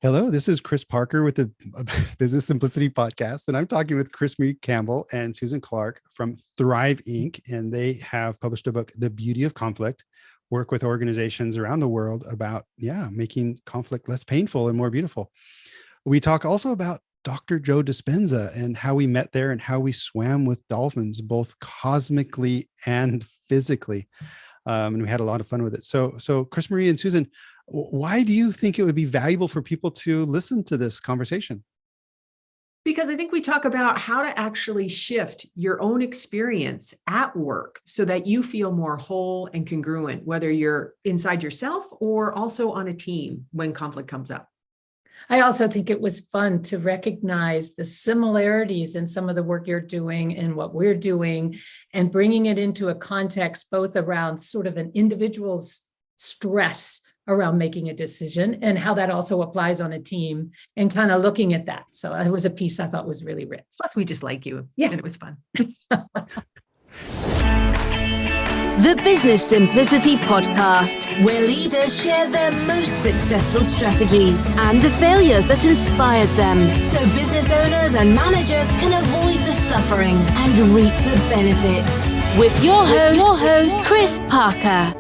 Hello, this is Chris Parker with the Business Simplicity Podcast, and I'm talking with CrisMarie Campbell and Susan Clarke from Thrive Inc. And they have published a book, The Beauty of Conflict, work with organizations around the world about, making conflict less painful and more beautiful. We talk also about Dr. Joe Dispenza and how we met there and how we swam with dolphins, both cosmically and physically. And we had a lot of fun with it. So CrisMarie and Susan, why do you think it would be valuable for people to listen to this conversation? Because I think we talk about how to actually shift your own experience at work so that you feel more whole and congruent, whether you're inside yourself or also on a team when conflict comes up. I also think it was fun to recognize the similarities in some of the work you're doing and what we're doing, and bringing it into a context both around sort of an individual's stress around making a decision and how that also applies on a team, and kind of looking at that. So it was a piece I thought was really rich. Plus, we just like you. Yeah. And it was fun. The Business Simplicity Podcast, where leaders share their most successful strategies and the failures that inspired them, so business owners and managers can avoid the suffering and reap the benefits. With your host, Chris Parker.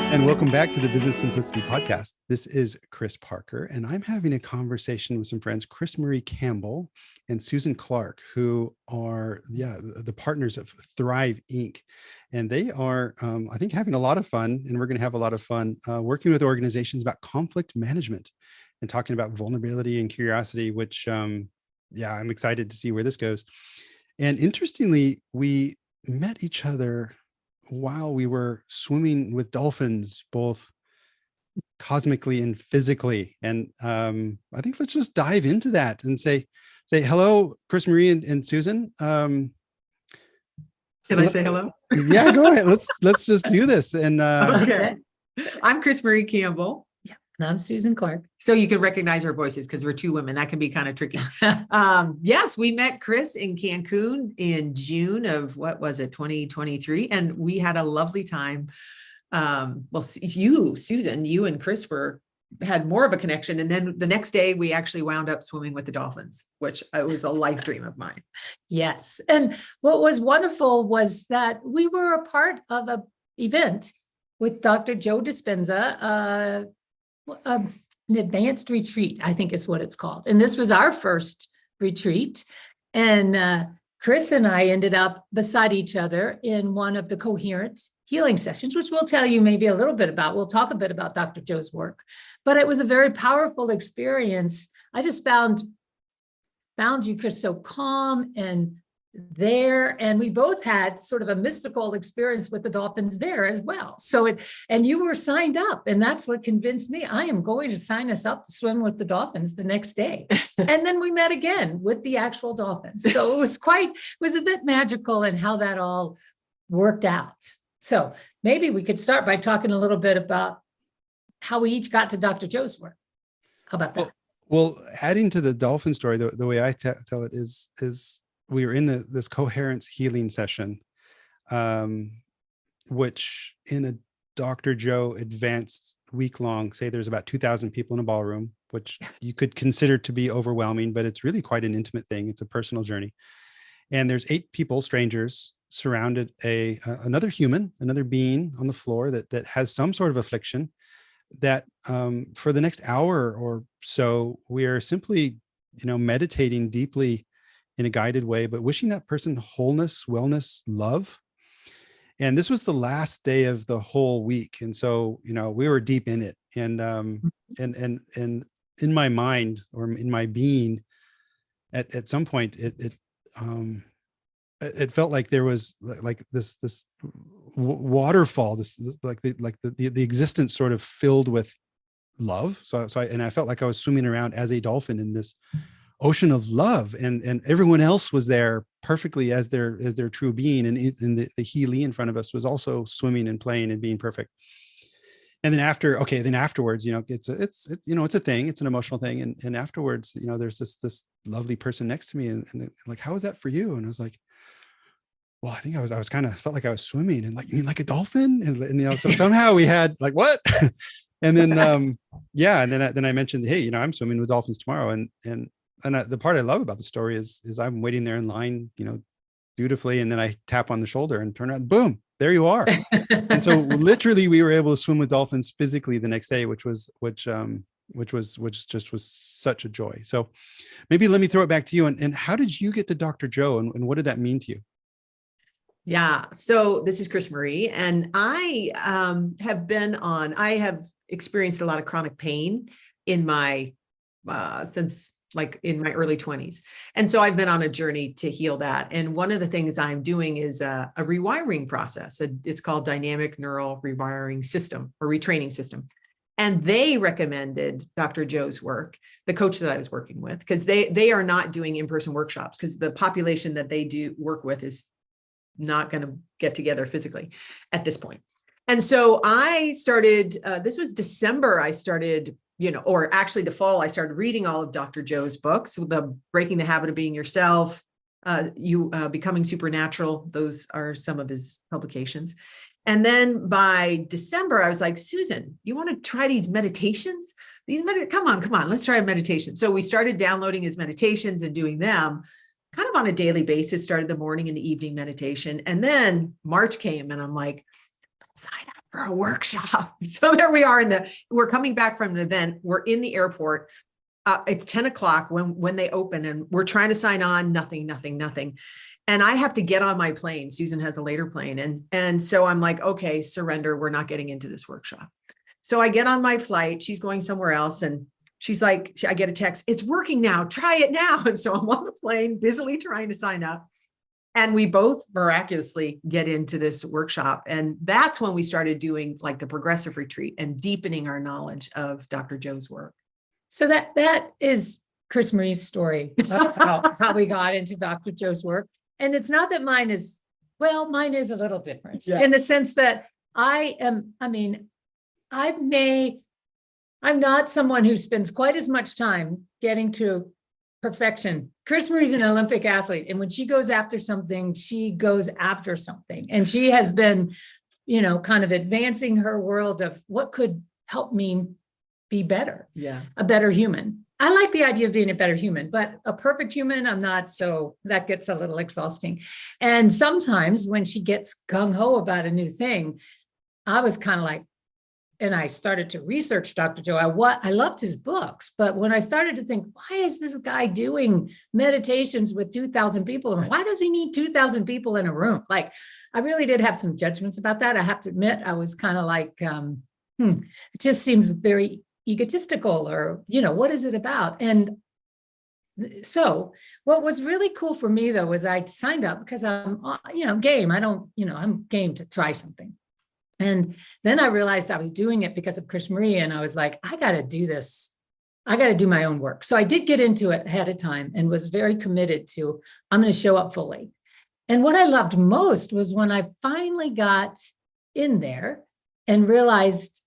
And welcome back to the Business Simplicity Podcast. This is Chris Parker, and I'm having a conversation with some friends, CrisMarie Campbell and Susan Clarke, who are the partners of Thrive Inc. And they are, I think, having a lot of fun, and we're going to have a lot of fun working with organizations about conflict management and talking about vulnerability and curiosity, which, I'm excited to see where this goes. And interestingly, we met each other while we were swimming with dolphins, both cosmically and physically. And I think let's just dive into that and say hello, CrisMarie and Susan. Can I say hello? Yeah, go ahead. Let's just do this. And okay. I'm CrisMarie Campbell. Yeah, and I'm Susan Clarke. So you can recognize our voices because we're two women. That can be kind of tricky. Yes, we met Chris in Cancun in June of 2023. And we had a lovely time. Susan, you and Chris had more of a connection. And then the next day we actually wound up swimming with the dolphins, which was a life dream of mine. Yes. And what was wonderful was that we were a part of an event with Dr. Joe Dispenza, an advanced retreat, I think is what it's called. And this was our first retreat. And Chris and I ended up beside each other in one of the coherent healing sessions, which we'll tell you maybe a little bit about. We'll talk a bit about Dr. Joe's work, but it was a very powerful experience. I just found you, Chris, so calm and there, and we both had sort of a mystical experience with the dolphins there as well. And you were signed up, and that's what convinced me. I am going to sign us up to swim with the dolphins the next day. And then we met again with the actual dolphins. So it was a bit magical in how that all worked out. So maybe we could start by talking a little bit about how we each got to Dr. Joe's work. How about that? Well, adding to the dolphin story, the way I tell it is we were in this coherence healing session, which in a Dr. Joe advanced week-long, say there's about 2,000 people in a ballroom, which you could consider to be overwhelming, but it's really quite an intimate thing. It's a personal journey. And there's 8 people, strangers, surrounded another human, another being on the floor that has some sort of affliction that for the next hour or so, we are simply, meditating deeply in a guided way, but wishing that person wholeness, wellness, love. And this was the last day of the whole week. And so, we were deep in it. And in my mind or in my being, at some point, it felt like there was like this waterfall, the existence sort of filled with love. So I felt like I was swimming around as a dolphin in this ocean of love, and everyone else was there perfectly as their true being, and the Healy in front of us was also swimming and playing and being perfect. And then afterwards, it's a thing, it's an emotional thing, and afterwards, there's this lovely person next to me, and like, how was that for you? And I was like, well, I think I was kind of felt like I was swimming, and like, you mean like a dolphin? And so somehow we had like, what? And then, yeah. And then I mentioned, hey, I'm swimming with dolphins tomorrow. The part I love about the story is I'm waiting there in line, dutifully. And then I tap on the shoulder and turn around, boom, there you are. And so literally we were able to swim with dolphins physically the next day, which just was such a joy. So maybe let me throw it back to you. And how did you get to Dr. Joe, and what did that mean to you? Yeah. So this is CrisMarie, and I have experienced a lot of chronic pain in my, since like in my early 20s. And so I've been on a journey to heal that. And one of the things I'm doing is a rewiring process. It's called dynamic neural rewiring system or retraining system. And they recommended Dr. Joe's work, the coach that I was working with, because they are not doing in-person workshops, because the population that they do work with is not going to get together physically at this point. And so I started, this was December, I started, or actually the fall, I started reading all of Dr. Joe's books, the Breaking the Habit of Being Yourself, Becoming Supernatural. Those are some of his publications. And then by December, I was like, Susan, you want to try these meditations? Come on, let's try a meditation. So we started downloading his meditations and doing them kind of on a daily basis, started the morning and the evening meditation. And then March came and I'm like, let's sign up for a workshop. So there we are we're coming back from an event. We're in the airport. It's 10 o'clock when they open, and we're trying to sign on, nothing. And I have to get on my plane. Susan has a later plane. And so I'm like, okay, surrender. We're not getting into this workshop. So I get on my flight. She's going somewhere else. And she's like, I get a text, it's working now, try it now. And so I'm on the plane, busily trying to sign up. And we both miraculously get into this workshop. And that's when we started doing like the progressive retreat and deepening our knowledge of Dr. Joe's work. So that is CrisMarie's story of how we got into Dr. Joe's work. And it's not that mine is a little different in the sense that I'm not someone who spends quite as much time getting to perfection. CrisMarie's an Olympic athlete. And when she goes after something, she goes after something. And she has been, kind of advancing her world of what could help me be better, a better human. I like the idea of being a better human, but a perfect human, I'm not. So that gets a little exhausting. And sometimes when she gets gung-ho about a new thing, I was kind of like, and I started to research Dr. Joe. I loved his books, but when I started to think, why is this guy doing meditations with 2,000 people? And why does he need 2,000 people in a room? Like, I really did have some judgments about that. I have to admit, I was kind of like, it just seems very egotistical, or, what is it about? And so what was really cool for me though, was I signed up because I'm game. I'm game to try something. And then I realized I was doing it because of CrisMarie, and I was like, I got to do this. I got to do my own work. So I did get into it ahead of time and was very committed to, I'm going to show up fully. And what I loved most was when I finally got in there and realized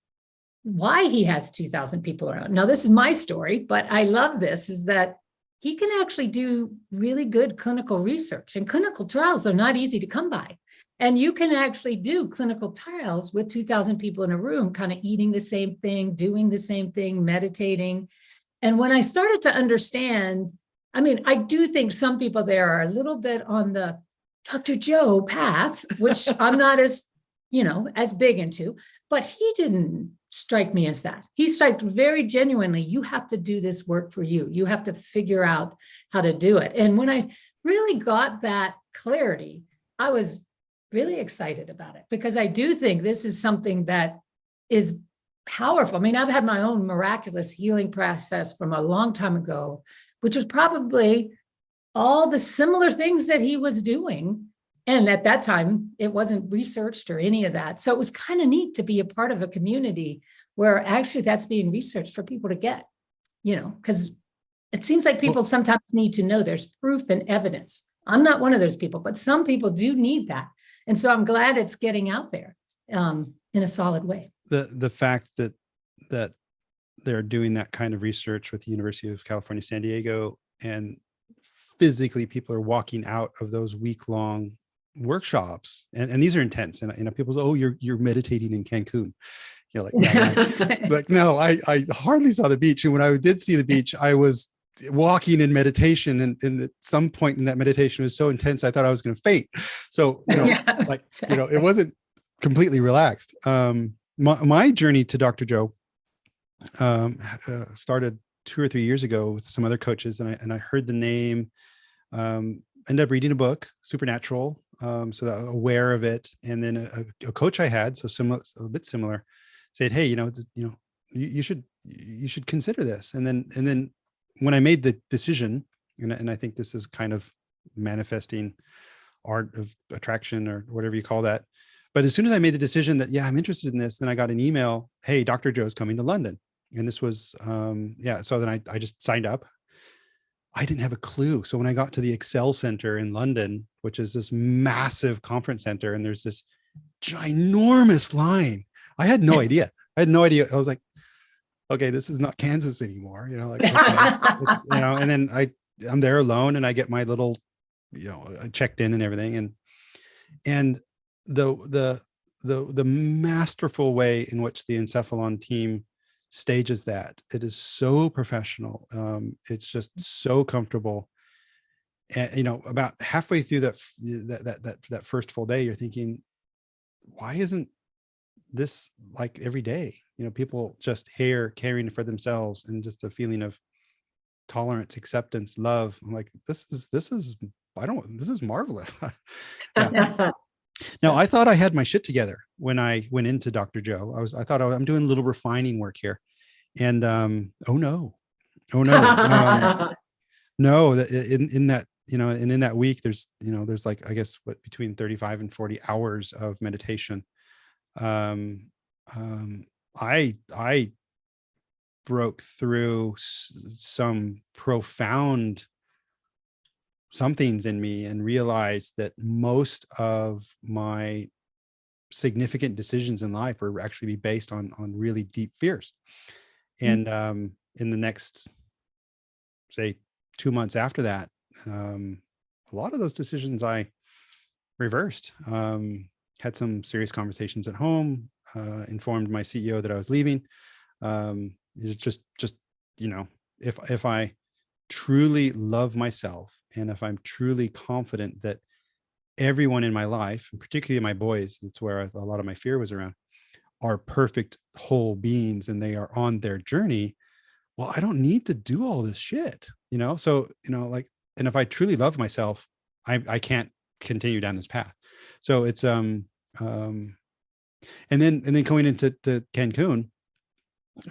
why he has 2,000 people around. Now, this is my story, but I love this, is that he can actually do really good clinical research, and clinical trials are not easy to come by. And you can actually do clinical trials with 2,000 people in a room, kind of eating the same thing, doing the same thing, meditating. And when I started to understand, I do think some people there are a little bit on the Dr. Joe path, which I'm not as big into, but he didn't strike me as that. He struck very genuinely, you have to do this work for you. You have to figure out how to do it. And when I really got that clarity, I was really excited about it, because I do think this is something that is powerful. I've had my own miraculous healing process from a long time ago, which was probably all the similar things that he was doing. And at that time, it wasn't researched or any of that. So it was kind of neat to be a part of a community where actually that's being researched for people to get, because it seems like people sometimes need to know there's proof and evidence. I'm not one of those people, but some people do need that. And so I'm glad it's getting out there in a solid way. The fact that they're doing that kind of research with the University of California, San Diego, and physically people are walking out of those week-long workshops, and these are intense, and people say, oh, you're meditating in Cancun. Like, yeah, like, no, I hardly saw the beach. And when I did see the beach, I was walking in meditation, and at some point in that meditation was so intense, I thought I was going to faint. So, like, it wasn't completely relaxed. My journey to Dr. Joe started 2 or 3 years ago with some other coaches, and I heard the name, ended up reading a book, Supernatural, so that aware of it. And then a coach I had, so similar, a bit similar, said, hey, you should consider this. And then when I made the decision, and I think this is kind of manifesting art of attraction or whatever you call that. But as soon as I made the decision that, yeah, I'm interested in this, then I got an email, hey, Dr. Joe's coming to London. And this was, so then I just signed up. I didn't have a clue. So when I got to the Excel Center in London, which is this massive conference center, and there's this ginormous line, I had no idea. I was like, okay, this is not Kansas anymore. Like, okay, and then I'm there alone, and I get my little, checked in and everything. And the masterful way in which the Encephalon team stages that, it is so professional. It's just so comfortable. And, about halfway through that first full day, you're thinking, why isn't this like every day? People just caring for themselves, and just a feeling of tolerance, acceptance, love. I'm like, this is marvelous. Yeah. Now, I thought I had my shit together when I went into Dr. Joe. I thought I'm doing a little refining work here. And oh no. No, in that, and in that week, there's like, I guess, between 35 and 40 hours of meditation. I broke through some profound somethings in me, and realized that most of my significant decisions in life are actually based on really deep fears. And in the next, say, 2 months after that, a lot of those decisions I reversed. Had some serious conversations at home, informed my CEO that I was leaving. It's just if I truly love myself, and if I'm truly confident that everyone in my life, and particularly my boys, that's where a lot of my fear was around, are perfect whole beings, and they are on their journey, well, I don't need to do all this shit, so, like, and if I truly love myself, I can't continue down this path. So it's and then going into Cancun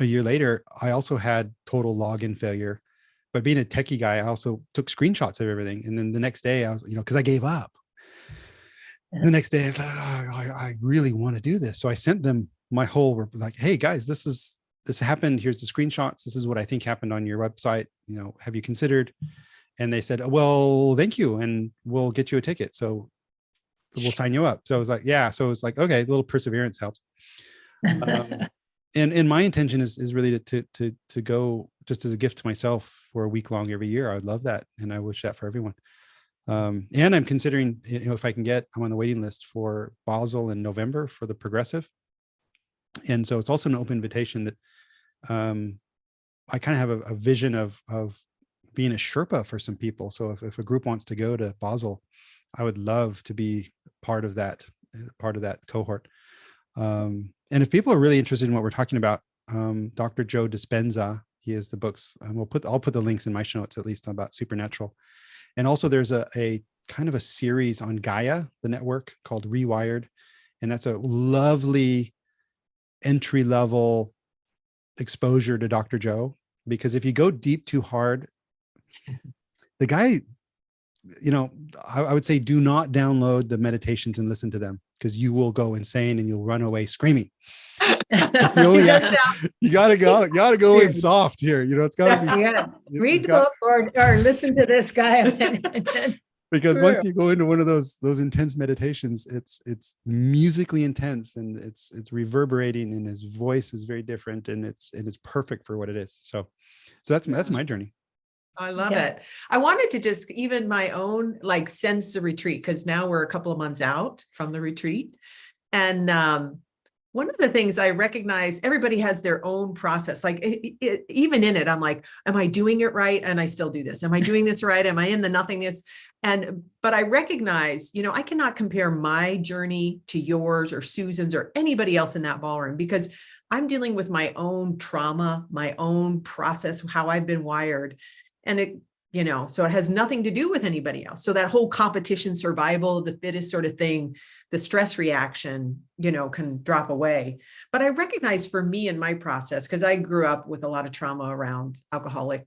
a year later, I also had total login failure. But being a techie guy, I also took screenshots of everything. And then the next day, I was, because I gave up. The next day, I was like, I really want to do this. So I sent them my whole, like, hey guys, this happened. Here's the screenshots. This is what I think happened on your website. Have you considered? And they said, well, thank you, and we'll get you a ticket. So we'll sign you up. So I was like, yeah. So it's like, okay, a little perseverance helps. And my intention is really to go just as a gift to myself for a week long every year. I would love that. And I wish that for everyone. And I'm considering, if I can I'm on the waiting list for Basel in November for the progressive. And so it's also an open invitation that I kind of have a vision of being a Sherpa for some people. So if a group wants to go to Basel, I would love to be part of that cohort. And if people are really interested in what we're talking about, Dr. Joe Dispenza, he has the books. I'll put the links in my show notes, at least, about Supernatural. And also there's a kind of a series on Gaia, the network, called Rewired. And that's a lovely entry level exposure to Dr. Joe, because if you go deep too hard, the guy, I would say, do not download the meditations and listen to them, because you will go insane and you'll run away screaming. That's the only you gotta go in soft here. It's gotta be read the book or listen to this guy. Because once you go into one of those intense meditations, it's musically intense, and it's reverberating, and his voice is very different, and it's perfect for what it is. So that's my journey. I love Yeah. it. I wanted to just even my own, like, sense the retreat, because now we're a couple of months out from the retreat. And one of the things I recognize, everybody has their own process. Like even in it, I'm like, am I doing it right? And I still do this. Am I doing this right? Am I in the nothingness? But I recognize, I cannot compare my journey to yours or Susan's or anybody else in that ballroom, because I'm dealing with my own trauma, my own process, how I've been wired. And so it has nothing to do with anybody else. So that whole competition, survival, the fittest sort of thing, the stress reaction, can drop away. But I recognize for me in my process, because I grew up with a lot of trauma around alcoholic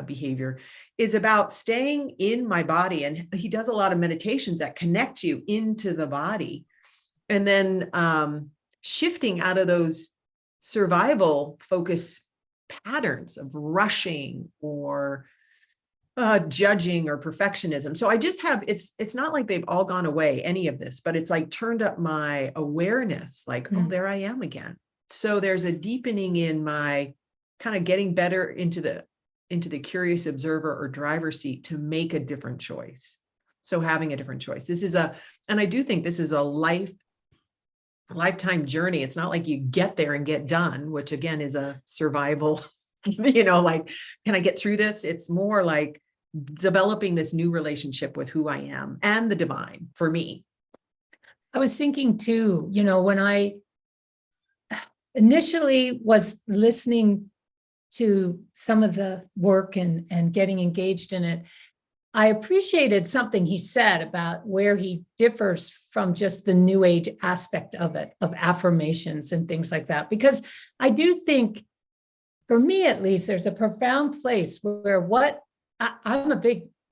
behavior, is about staying in my body. And he does a lot of meditations that connect you into the body. And then shifting out of those survival focus patterns of rushing or judging or perfectionism. So I just have, it's not like they've all gone away, any of this, but it's like turned up my awareness, like, oh, there I am again. So there's a deepening in my kind of getting better into the curious observer or driver's seat to make a different choice. So having a different choice. And I do think this is a lifetime journey. It's not like you get there and get done, which again is a survival, like, can I get through this? It's more like developing this new relationship with who I am and the divine for me. I was thinking too, when I initially was listening to some of the work and getting engaged in it, I appreciated something he said about where he differs from just the new age aspect of it, of affirmations and things like that. Because I do think, for me at least, there's a profound place where a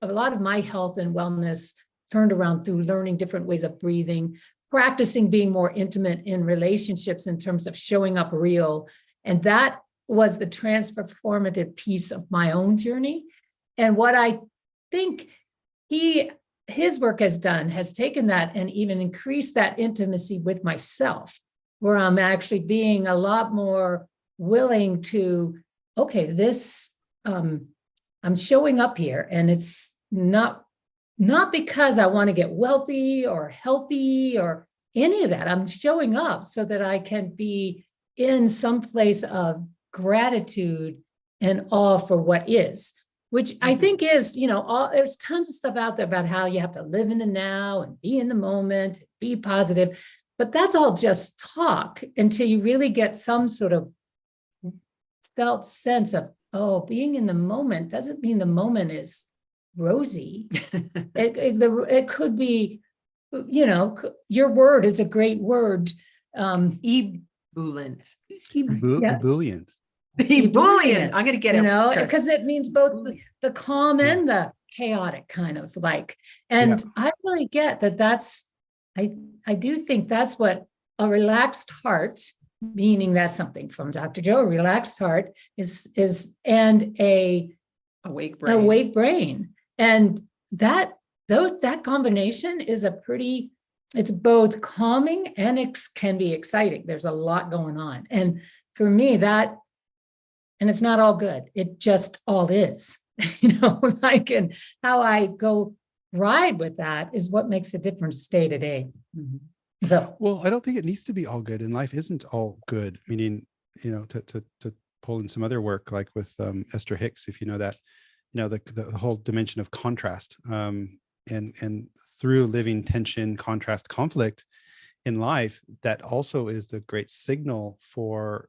lot of my health and wellness turned around through learning different ways of breathing, practicing being more intimate in relationships in terms of showing up real. And that was the transformative piece of my own journey. And what I think his work has done has taken that and even increased that intimacy with myself, where I'm actually being a lot more willing to, okay, this, I'm showing up here, and it's not because I want to get wealthy or healthy or any of that. I'm showing up so that I can be in some place of gratitude and awe for what is, which I think is, there's tons of stuff out there about how you have to live in the now and be in the moment, be positive, but that's all just talk until you really get some sort of felt sense of, oh, being in the moment doesn't mean the moment is rosy. It could be, your word is a great word. Ebullient. Ebullient. Ebullient. I'm going to get it. Because it means both the calm and the chaotic kind of like. And I really get that I do think that's what a relaxed heart, meaning that's something from Dr. Joe, a relaxed heart is and a awake brain. Awake brain. And that combination is it's both calming and it can be exciting. There's a lot going on. And for me, and it's not all good. It just all is, and how I go ride with that is what makes a difference day to day. Mm-hmm. So, well, I don't think it needs to be all good, and life isn't all good. Meaning, to pull in some other work like with Esther Hicks, if you know that, the whole dimension of contrast, and through living tension, contrast, conflict in life, that also is the great signal for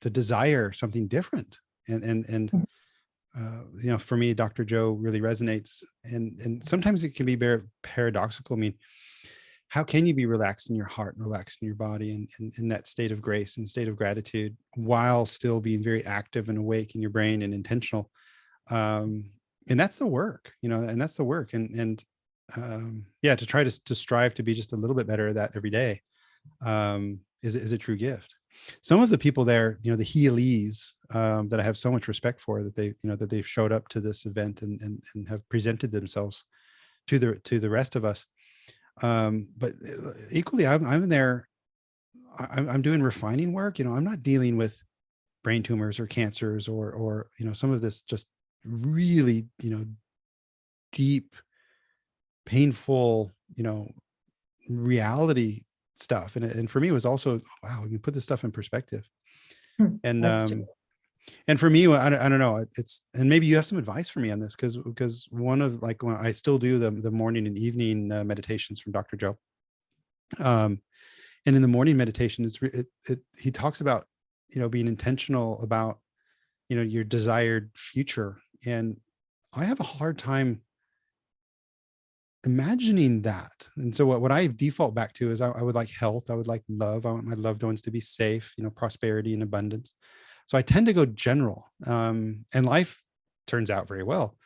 to desire something different. And for me, Dr. Joe really resonates, and sometimes it can be very paradoxical. I mean, how can you be relaxed in your heart and relaxed in your body and in that state of grace and state of gratitude while still being very active and awake in your brain and intentional? And that's the work, and that's the work. And to try to strive to be just a little bit better at that every day is a true gift. Some of the people there, the Heelys, that I have so much respect for, that they've showed up to this event and have presented themselves to the rest of us. But equally, I'm there. I'm doing refining work. I'm not dealing with brain tumors or cancers or some of this just really, deep, painful, reality stuff. And for me, it was also, wow, you put this stuff in perspective. And That's true. and for me, I don't know, it's, and maybe you have some advice for me on this, because one of, like, when I still do the morning and evening meditations from Dr. Joe. And in the morning meditation, he talks about, being intentional about, your desired future. And I have a hard time imagining that. And so what I default back to is I would like health. I would like love. I want my loved ones to be safe, prosperity and abundance. So I tend to go general, and life turns out very well.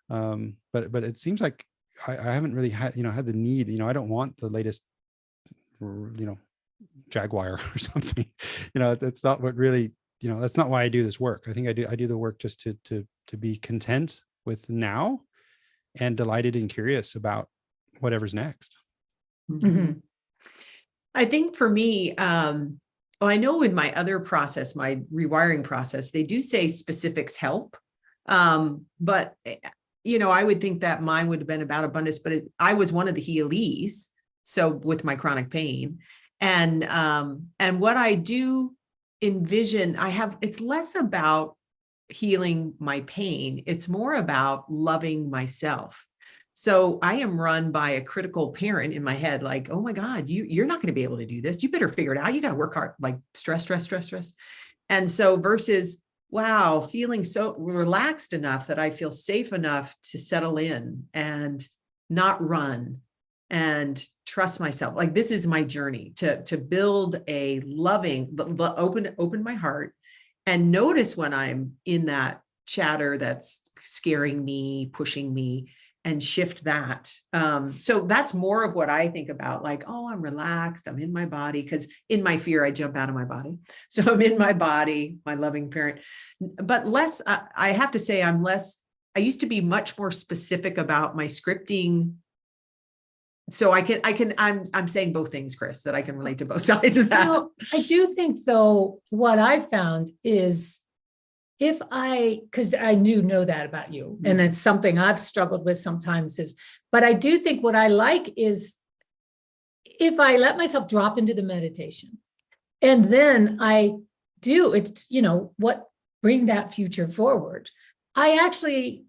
But it seems like I haven't really had the need, I don't want the latest, Jaguar or something. That's not what really, that's not why I do this work. I think I do the work just to be content with now, and delighted and curious about whatever's next. Mhm. I think for me, I know in my other process, my rewiring process, they do say specifics help. But I would think that mine would have been about abundance, but I was one of the healees. So with my chronic pain, and what I do envision, it's less about healing my pain. It's more about loving myself. So I am run by a critical parent in my head, like, oh my God, you're not going to be able to do this. You better figure it out. You got to work hard, like stress. And so versus, wow, feeling so relaxed enough that I feel safe enough to settle in and not run and trust myself. Like, this is my journey to build a loving, open my heart, and notice when I'm in that chatter that's scaring me, pushing me, and shift that. So that's more of what I think about, like, oh, I'm relaxed, I'm in my body, because in my fear, I jump out of my body. So I'm in my body, my loving parent, but less, I have to say I'm less, I used to be much more specific about my scripting. So I'm saying both things, Chris, that I can relate to both sides of that. I do think, though, what I found is, because I do know that about you, and it's something I've struggled with sometimes, but I do think what I like is if I let myself drop into the meditation, and then bring that future forward. I actually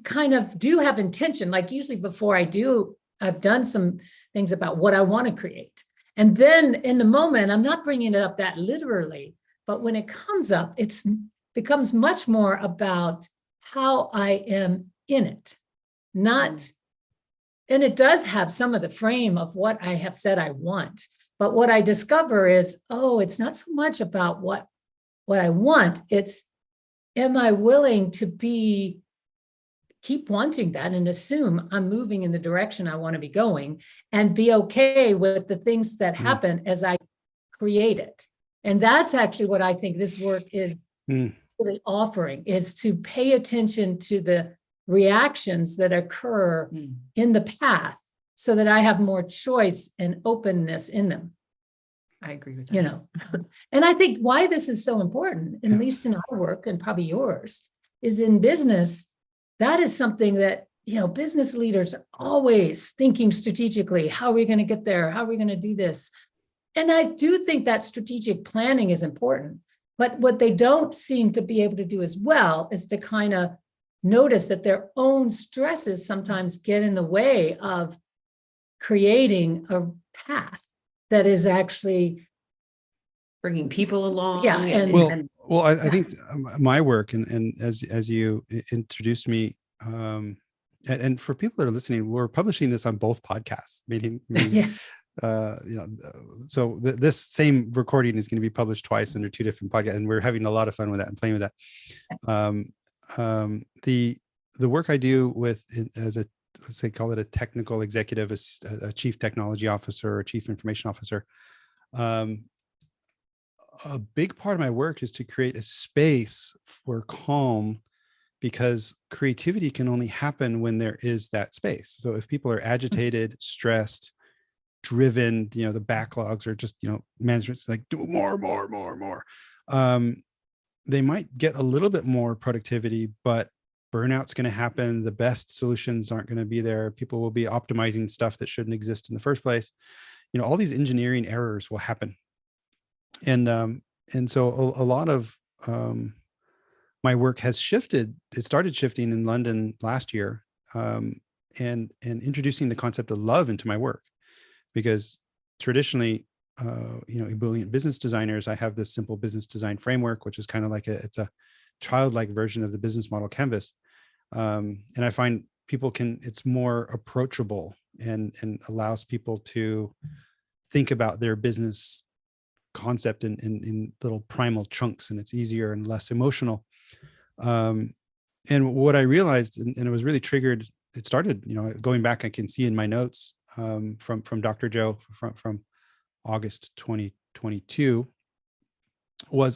kind of do have intention, like usually before I do, I've done some things about what I want to create. And then in the moment, I'm not bringing it up that literally, but when it comes up, it's becomes much more about how I am in it, and it does have some of the frame of what I have said I want. But what I discover is, it's not so much about what I want. It's, am I willing to keep wanting that and assume I'm moving in the direction I want to be going, and be okay with the things that happen as I create it. And that's actually what I think this work is really offering, is to pay attention to the reactions that occur in the path, so that I have more choice and openness in them. I agree with that. And I think why this is so important, at least in our work and probably yours, is in business. That is something that, business leaders are always thinking strategically. How are we going to get there? How are we going to do this? And I do think that strategic planning is important. But what they don't seem to be able to do as well is to kind of notice that their own stresses sometimes get in the way of creating a path that is actually bringing people along. Yeah. I think my work, and as you introduced me, and for people that are listening, we're publishing this on both podcasts, meaning so this same recording is going to be published twice under two different podcasts, and we're having a lot of fun with that and playing with that. The work I do as a, let's say, call it a technical executive, a chief technology officer or chief information officer, a big part of my work is to create a space for calm, because creativity can only happen when there is that space. So if people are agitated, stressed, driven, the backlogs are just, management's like, do more. They might get a little bit more productivity, but burnout's going to happen. The best solutions aren't going to be there. People will be optimizing stuff that shouldn't exist in the first place. All these engineering errors will happen. And so a lot of my work has shifted. It started shifting in London last year, and introducing the concept of love into my work, because traditionally, ebullient business designers, I have this simple business design framework, which is kind of like it's a childlike version of the business model canvas. And I find it's more approachable and allows people to think about their business concept in little primal chunks, and it's easier and less emotional. And what I realized, and it was really triggered, it started, going back, I can see in my notes from Dr. Joe from August 2022,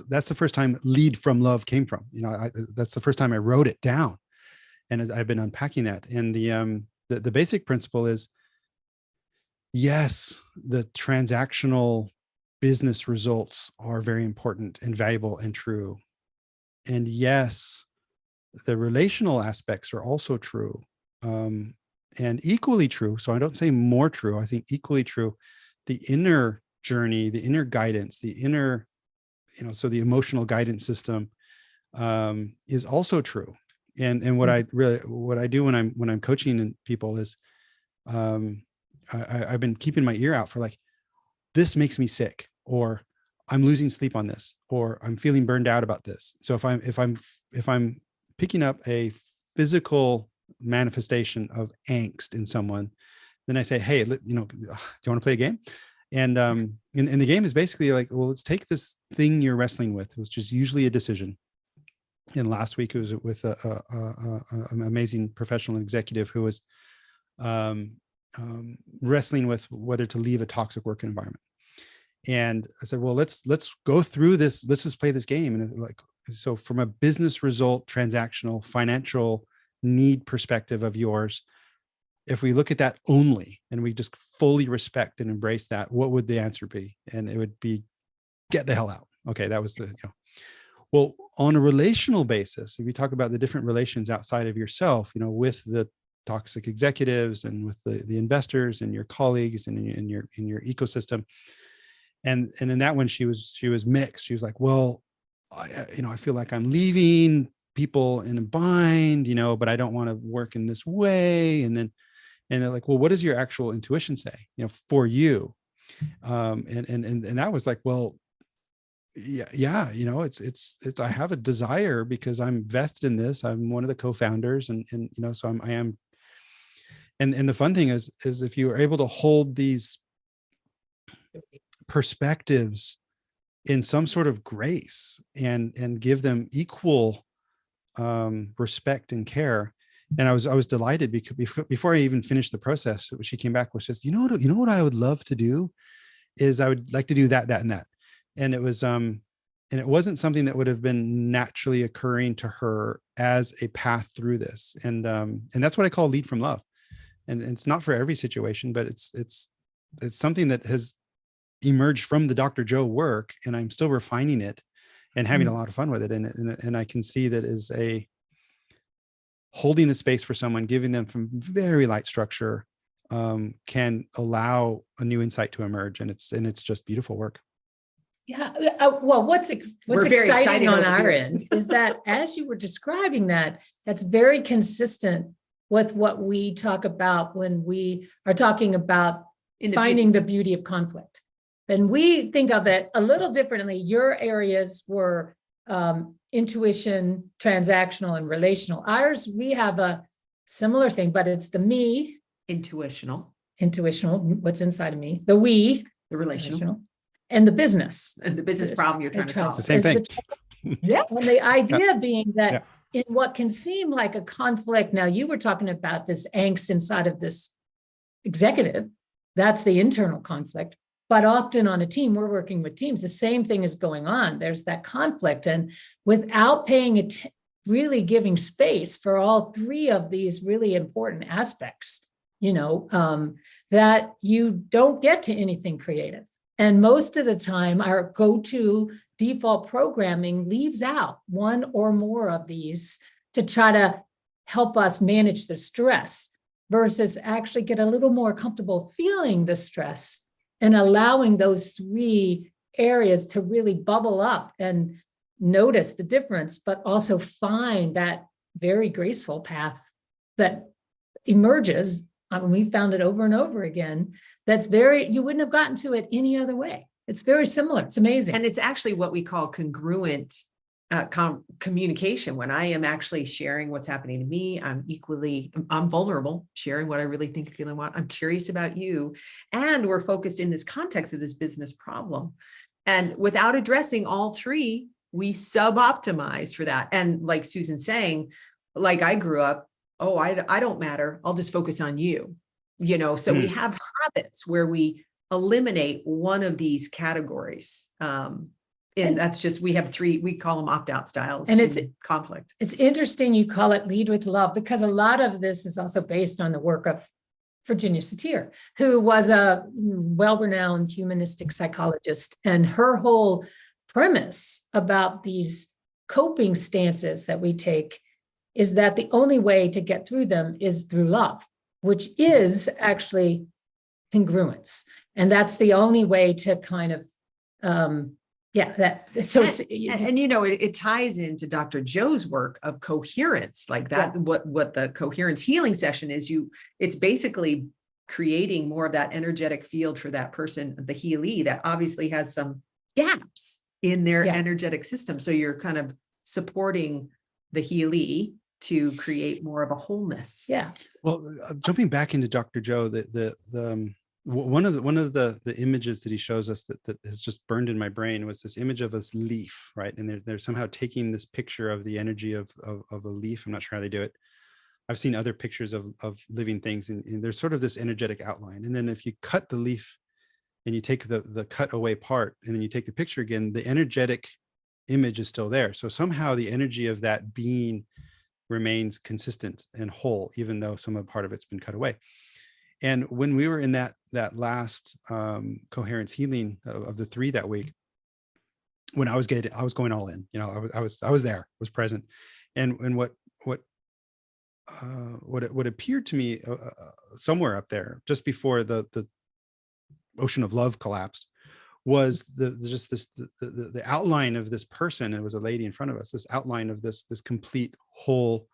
that's the first time lead from love came from. That's the first time I wrote it down, and as I've been unpacking that. And the basic principle is, yes, the transactional business results are very important and valuable and true. And yes, the relational aspects are also true, and equally true. So I don't say more true, I think equally true. The inner journey, the inner guidance, the inner, so the emotional guidance system is also true. And what I do when I'm coaching people is, I've been keeping my ear out for, like, this makes me sick, or I'm losing sleep on this, or I'm feeling burned out about this. So if I'm picking up a physical manifestation of angst in someone, then I say, hey, do you want to play a game? And the game is basically like, well, let's take this thing you're wrestling with, which is usually a decision. And last week it was with an amazing professional executive who was wrestling with whether to leave a toxic work environment. And I said, well, let's go through this. Let's just play this game. And so from a business result, transactional, financial need perspective of yours, if we look at that only, and we just fully respect and embrace that, what would the answer be? And it would be, get the hell out. Okay. That was well, on a relational basis, if you talk about the different relations outside of yourself, with the toxic executives and with the investors and your colleagues and in your ecosystem. And in that one, she was mixed. She was like, well, I feel like I'm leaving people in a bind, but I don't want to work in this way. And they're like, well, what does your actual intuition say, for you? And that was like, well, yeah, it's I have a desire because I'm vested in this. I'm one of the co-founders, and so I am. And the fun thing is if you are able to hold these perspectives in some sort of grace and give them equal respect and care. And I was delighted because before I even finished the process, she came back with just, what I would love to do is I would like to do that, and that. And it was, and it wasn't something that would have been naturally occurring to her as a path through this. And that's what I call lead from love. And it's not for every situation, but it's something that has emerged from the Dr. Joe work, and I'm still refining it and having a lot of fun with it. And I can see that as a holding the space for someone, giving them from very light structure, can allow a new insight to emerge. And it's just beautiful work. Yeah. Well, what's exciting on our end is that as you were describing that's very consistent with what we talk about when we are talking about finding the beauty of conflict. And we think of it a little differently. Your areas were intuition, transactional, and relational. Ours, we have a similar thing, but it's the me. Intuitional, what's inside of me. The we. The relational. And the business. And the business problem you're trying to solve. It's the same thing. Yeah. And the idea being that in what can seem like a conflict, now you were talking about this angst inside of this executive, that's the internal conflict. But often on a team, we're working with teams, the same thing is going on. There's that conflict. And without really giving space for all three of these really important aspects, that you don't get to anything creative. And most of the time, our go-to default programming leaves out one or more of these to try to help us manage the stress versus actually get a little more comfortable feeling the stress and allowing those 3 areas to really bubble up and notice the difference, but also find that very graceful path that emerges. I mean, we found it over and over again. That's you wouldn't have gotten to it any other way. It's very similar. It's amazing. And it's actually what we call congruent communication. When I am actually sharing what's happening to me, I'm vulnerable, sharing what I really think, feel, and want. I'm curious about you. And we're focused in this context of this business problem. And without addressing all 3, we sub-optimize for that. And like Susan's saying, like I grew up, oh, I don't matter. I'll just focus on you. So we have habits where we eliminate one of these categories. And that's just, we have 3, we call them opt-out styles, and it's conflict. It's interesting you call it lead with love, because a lot of this is also based on the work of Virginia Satir, who was a well-renowned humanistic psychologist. And her whole premise about these coping stances that we take is that the only way to get through them is through love, which is actually congruence. And that's the only way to kind of, it ties into Dr. Joe's work of coherence, like that. Yeah. What the coherence healing session is, it's basically creating more of that energetic field for that person, the healee, that obviously has some gaps in their energetic system. So you're kind of supporting the healee to create more of a wholeness. Yeah. Well, jumping back into Dr. Joe, one of the images that he shows us that has just burned in my brain was this image of this leaf, right? And they're somehow taking this picture of the energy of a leaf. I'm not sure how they do it. I've seen other pictures of living things, and there's sort of this energetic outline. And then if you cut the leaf and you take the cut away part, and then you take the picture again, the energetic image is still there. So somehow the energy of that being remains consistent and whole, even though some part of it's been cut away. And when we were in that last coherence healing of the 3 that week, when I was going all in, I was there, was present. And what appeared to me somewhere up there, just before the ocean of love collapsed, was the outline of this person. It was a lady in front of us, this outline of this complete, whole,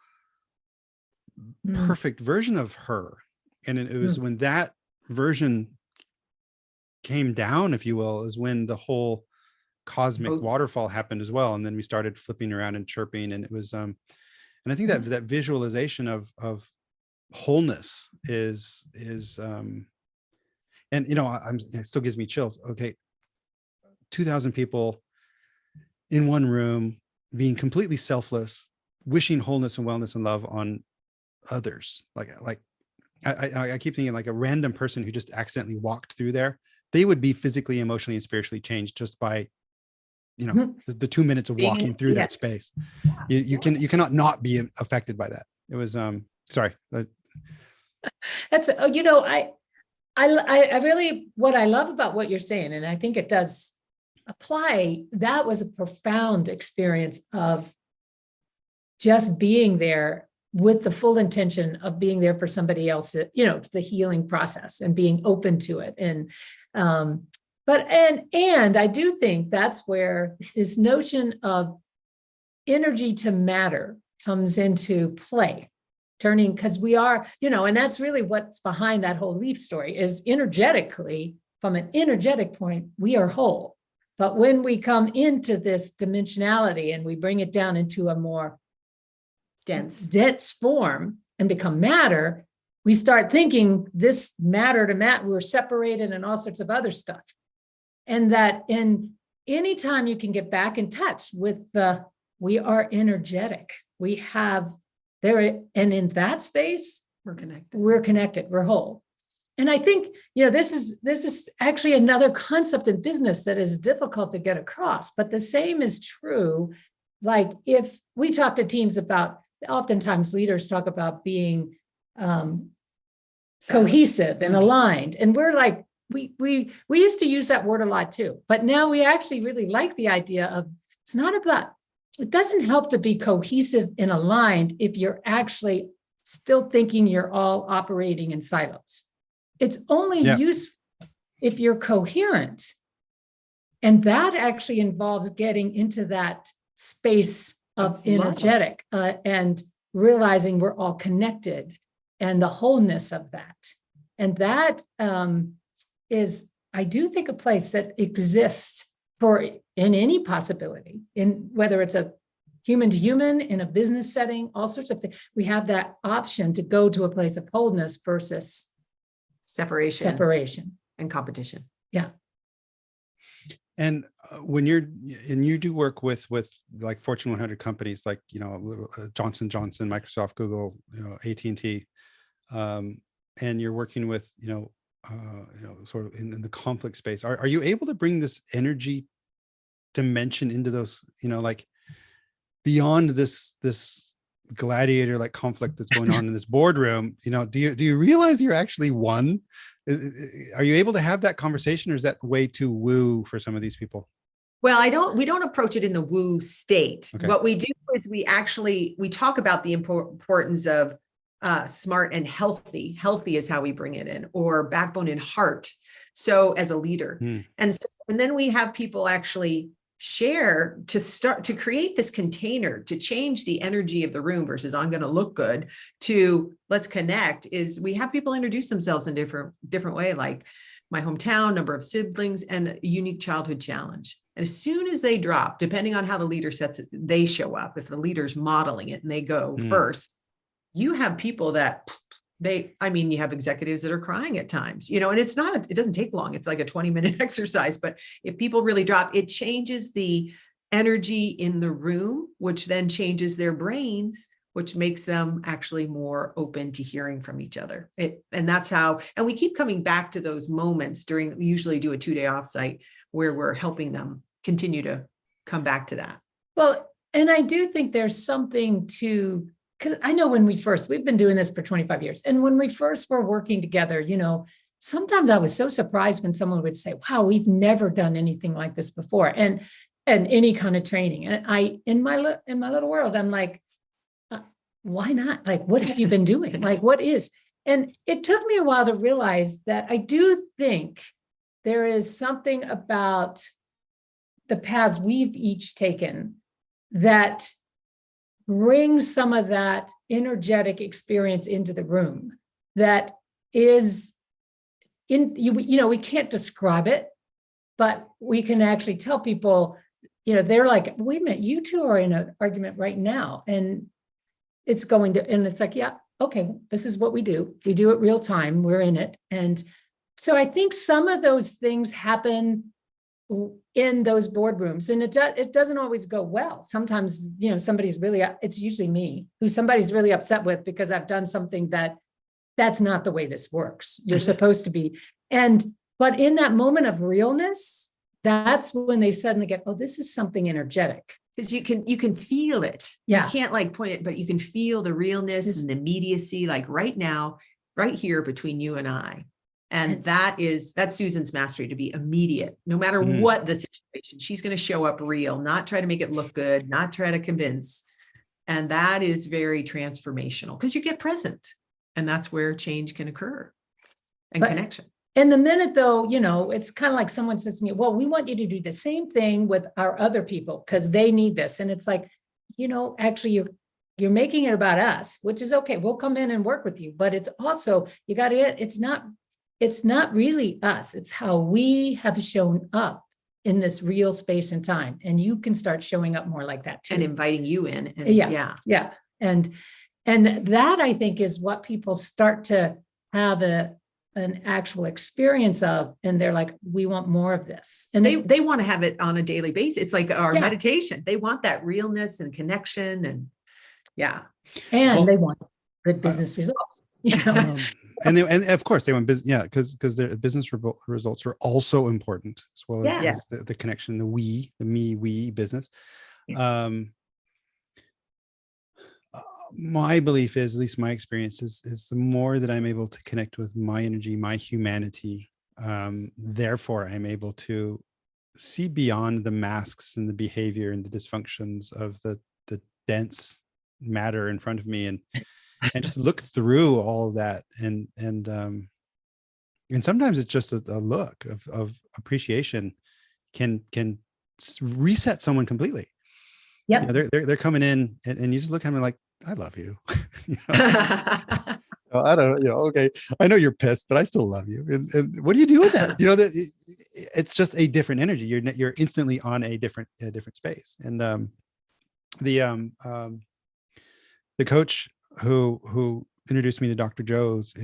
perfect version of her. And it was when that version came down, if you will, is when the whole cosmic waterfall happened as well. And then we started flipping around and chirping, and it was and I think that visualization of wholeness is and it still gives me chills. Okay, 2,000 people in one room, being completely selfless, wishing wholeness and wellness and love on others. Like I keep thinking, like, a random person who just accidentally walked through there, they would be physically, emotionally, and spiritually changed just by, the 2 minutes of walking through that space. You cannot not be affected by that. It was sorry. That's I really, what I love about what you're saying, and I think it does apply, that was a profound experience of just being there with the full intention of being there for somebody else, the healing process, and being open to it. And I do think that's where this notion of energy to matter comes into play, turning, because we are, and that's really what's behind that whole leaf story, is energetically, from an energetic point, we are whole. But when we come into this dimensionality and we bring it down into a more dense form and become matter, we start thinking this matter to matter, we're separated and all sorts of other stuff. And that anytime you can get back in touch with we are energetic, we have there, and in that space, we're connected, we're whole. And I think, this is actually another concept in business that is difficult to get across, but the same is true. Like, if we talk to teams about, oftentimes leaders talk about being cohesive and aligned. And we're like, we used to use that word a lot too, but now we actually really like the idea of, it's not about it doesn't help to be cohesive and aligned if you're actually still thinking you're all operating in silos. It's only useful if you're coherent. And that actually involves getting into that space of energetic and realizing we're all connected and the wholeness of that. And that is, I do think, a place that exists for in any possibility, in whether it's a human to human, in a business setting, all sorts of things. We have that option to go to a place of wholeness versus separation and competition. Yeah. And when you do work with like Fortune 100 companies, like, Johnson & Johnson, Microsoft, Google, AT&T, and you're working with, sort of in the conflict space, are you able to bring this energy dimension into those, like beyond this gladiator like conflict that's going on in this boardroom? Do you realize you're actually one? Are you able to have that conversation, or is that way too woo for some of these people? Well, we don't approach it in the woo state. Okay. What we do is we talk about the importance of smart and healthy. Healthy is how we bring it in, or backbone and heart. So as a leader. And then we have people actually share to start to create this container to change the energy of the room versus I'm going to look good to let's connect. Is we have people introduce themselves in different way, like my hometown, number of siblings, and a unique childhood challenge. And as soon as they drop, depending on how the leader sets it, they show up. If the leader's modeling it and they go first, you have people that you have executives that are crying at times, and it doesn't take long. It's like a 20-minute exercise, but if people really drop, it changes the energy in the room, which then changes their brains, which makes them actually more open to hearing from each other. And that's how, and we keep coming back to those moments we usually do a 2-day offsite where we're helping them continue to come back to that. Well, and I do think there's something to, because I know we've been doing this for 25 years. And when we first were working together, sometimes I was so surprised when someone would say, wow, we've never done anything like this before. And any kind of training. And in my little world, I'm like, why not? Like, what have you been doing? Like, what is? And it took me a while to realize that I do think there is something about the paths we've each taken that brings some of that energetic experience into the room that is we can't describe it, but we can actually tell people, they're like, wait a minute, you two are in an argument right now. And it's like, yeah, okay, this is what we do. We do it real time. We're in it. And so I think some of those things happen in those boardrooms, and it doesn't always go well. Sometimes, it's usually me who somebody's really upset with because I've done something that's not the way this works. You're supposed to be. But in that moment of realness, that's when they suddenly get, oh, this is something energetic. Because you can feel it. Yeah. You can't like point it, but you can feel the realness and the immediacy, like right now, right here between you and I. And that's Susan's mastery, to be immediate, no matter what the situation. She's going to show up real, not try to make it look good, not try to convince. And that is very transformational because you get present, and that's where change can occur and connection. In the minute though, it's kind of like someone says to me, well, we want you to do the same thing with our other people because they need this. And it's like, actually you're making it about us, which is okay. We'll come in and work with you, but it's also, it's not really us. It's how we have shown up in this real space and time. And you can start showing up more like that too. And inviting you in. And yeah. And that, I think, is what people start to have an actual experience of. And they're like, we want more of this. And they want to have it on a daily basis. It's like our meditation. They want that realness and connection. And they want good business results. And of course they want business, because their business results are also important, as well as the connection, the we business. My belief is, at least my experience is the more that I'm able to connect with my energy, my humanity, therefore I'm able to see beyond the masks and the behavior and the dysfunctions of the dense matter in front of me, and just look through all of that. And sometimes it's just a look of appreciation can reset someone completely. Yep. You know, they're coming in and you just look at them like, I love you. You know? I don't know, you know, okay, I know you're pissed, but I still love you. And what do you do with that? You know, that it's just a different energy. You're instantly on a different space. And the coach who introduced me to Dr. Joe's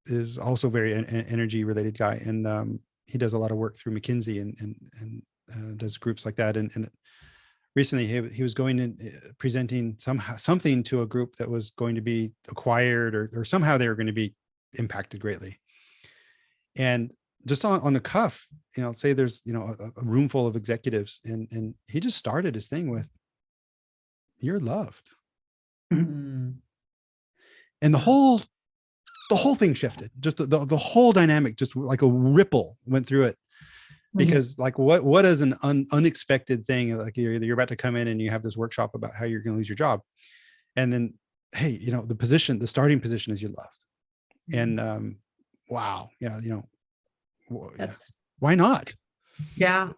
is also very energy related guy. And he does a lot of work through McKinsey and does groups like that. And recently he was going in presenting something to a group that was going to be acquired or somehow they were going to be impacted greatly. And just on the cuff, you know, say there's, you know, a room full of executives, and he just started his thing with, "You're loved." Mm-hmm. And the whole thing shifted. Just the whole dynamic, just like a ripple went through it. Because like what is an unexpected thing? Like you're about to come in and you have this workshop about how you're going to lose your job. And then, hey, you know, the starting position is you're loved. And wow, why not? Yeah.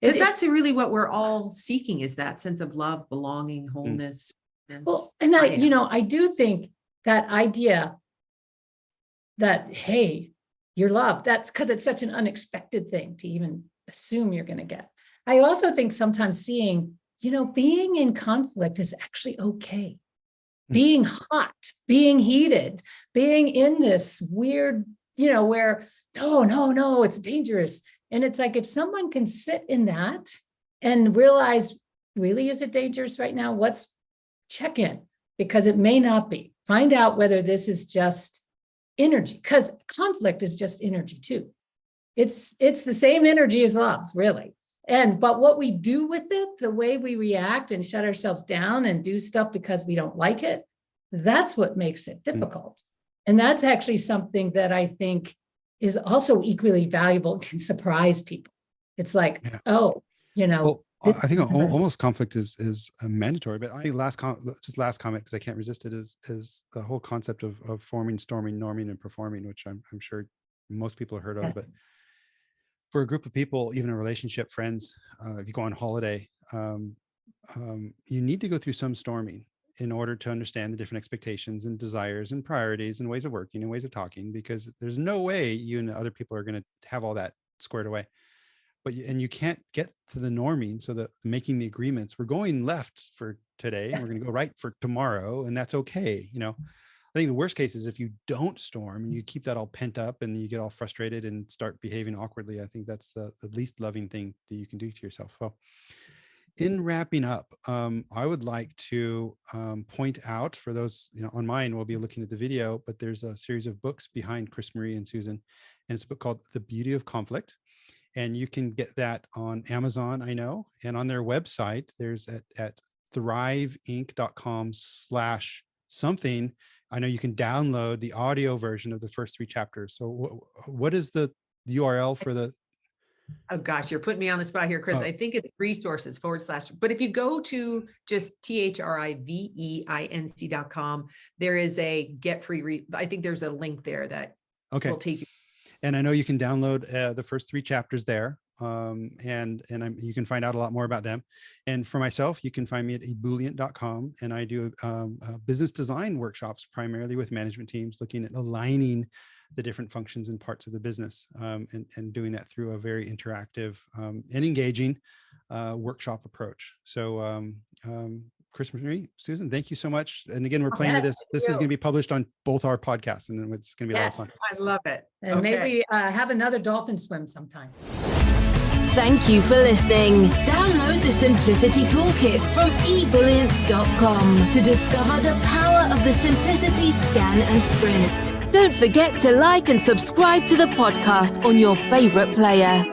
Because that's really what we're all seeking, is that sense of love, belonging, wholeness. Well, and I do think that idea that, hey, you're loved, that's because it's such an unexpected thing to even assume you're going to get. I also think sometimes seeing, being in conflict is actually okay. Being hot, being heated, being in this weird, where, no, it's dangerous. And it's like, if someone can sit in that and realize, really, is it dangerous right now? Let's check in, because it may not be. Find out whether this is just energy, because conflict is just energy too. It's the same energy as love, really. But what we do with it, the way we react and shut ourselves down and do stuff because we don't like it, that's what makes it difficult. And that's actually something that I think is also equally valuable, can surprise people. It's like, well, I think almost conflict is mandatory, but I think last comment, because I can't resist it, is the whole concept of forming, storming, norming, and performing, which I'm sure most people have heard of. Yes. But for a group of people, even a relationship, friends, if you go on holiday, you need to go through some storming in order to understand the different expectations and desires and priorities and ways of working and ways of talking, because there's no way you and other people are going to have all that squared away. And you can't get to the norming, so that making the agreements, we're going left for today and we're going to go right for tomorrow, and that's okay. I think the worst case is if you don't storm and you keep that all pent up and you get all frustrated and start behaving awkwardly. I think that's the least loving thing that you can do to yourself. So in wrapping up, I would like to point out, for those, on mine, we'll be looking at the video, but there's a series of books behind CrisMarie and Susan, and it's a book called The Beauty of Conflict. And you can get that on Amazon, I know. And on their website, there's at thriveinc.com/something. I know you can download the audio version of the first 3 chapters. So what is the URL for the? Oh gosh, you're putting me on the spot here, Chris. I think it's resources / but if you go to just thriveinc.com, there is a get free. I think there's a link there that will take you. And I know you can download the first 3 chapters there, and you can find out a lot more about them. And for myself, you can find me at ebullient.com, and I do business design workshops primarily with management teams, looking at aligning the different functions and parts of the business, and doing that through a very interactive and engaging workshop approach. So CrisMarie, Susan, thank you so much. And again, we're playing with this. This is going to be published on both our podcasts, and it's going to be a lot of fun. I love it. And maybe have another dolphin swim sometime. Thank you for listening. Download the Simplicity Toolkit from ebullient.com to discover the power of the Simplicity Scan and Sprint. Don't forget to like and subscribe to the podcast on your favorite player.